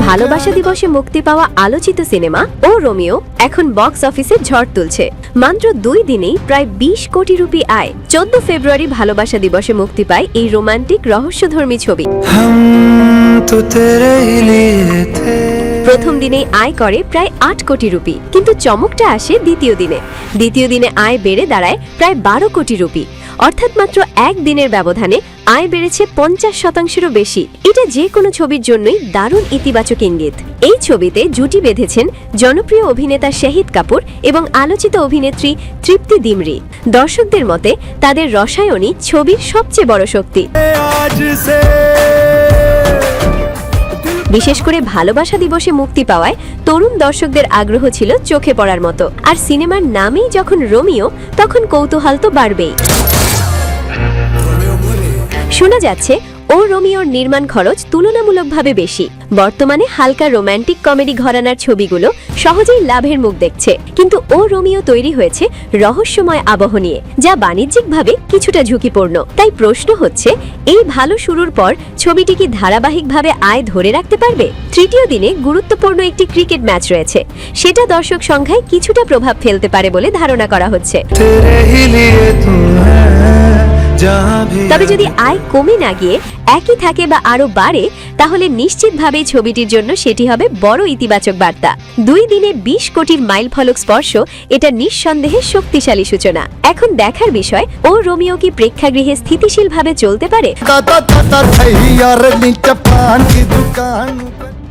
ভালোবাসা দিবসে মুক্তি পাওয়া আলোচিত সিনেমা ও রোমিও এখন বক্স অফিসে ঝড় তুলছে। মাত্র 2 দিনেই প্রায় 20 কোটি রুপি আয়। 14 ফেব্রুয়ারি ভালোবাসা দিবসে মুক্তি পায় এই রোমান্টিক রহস্যধর্মী ছবি। প্রথম দিনেই আয় করে প্রায় 8 কোটি রুপি, কিন্তু চমকটা আসে দ্বিতীয় দিনে আয় বেড়ে দাঁড়ায় প্রায় 12 কোটি রুপি। অর্থাৎ মাত্র একদিনের ব্যবধানে আয় বেড়েছে 50%-এরও বেশি। এটা যে কোনো ছবির জন্যই দারুণ ইতিবাচক ইঙ্গিত। এই ছবিতে জুটি বেঁধেছেন জনপ্রিয় অভিনেতা শাহিদ কাপুর এবং আলোচিত অভিনেত্রী তৃপ্তি ডিমরি। দর্শকদের মতে তাদের রসায়নই ছবির সবচেয়ে বড় শক্তি। বিশেষ করে ভালোবাসা দিবসে মুক্তি পাওয়ায় তরুণ দর্শকদের আগ্রহ ছিল চোখে পড়ার মতো। আর সিনেমার নামেই যখন রোমিও, তখন কৌতূহল তো বাড়বেই। শোনা যাচ্ছে ও রোমিওর নির্মাণ খরচ তুলনামূলকভাবে বেশি। বর্তমানে হালকা রোমান্টিক কমেডি ঘরানার ছবিগুলো সহজেই লাভের মুখ দেখছে, কিন্তু ও রোমিও তৈরি হয়েছে রহস্যময় আবহ নিয়ে, যা বাণিজ্যিকভাবে কিছুটা ঝুঁকিপূর্ণ। তাই প্রশ্ন হচ্ছে, এই ভালো শুরুর পর ছবিটি কি ধারাবাহিকভাবে আয় ধরে রাখতে পারবে? তৃতীয় দিনে গুরুত্বপূর্ণ একটি ক্রিকেট ম্যাচ রয়েছে, সেটা দর্শক সংখ্যায় কিছুটা প্রভাব ফেলতে পারে বলে ধারণা করা হচ্ছে। তবে যদি আয় কমে না গিয়ে একই থাকে বা আরো বাড়ে, তাহলে নিশ্চিতভাবেই ছবিটির জন্য সেটি হবে বড় ইতিবাচক বার্তা। 2 দিনে 20 কোটির মাইল ফলক স্পর্শ, এটা নিঃসন্দেহে শক্তিশালী সূচনা। এখন দেখার বিষয়, ও রোমিও কি প্রেক্ষাগৃহে স্থিতিশীলভাবে চলতে পারে?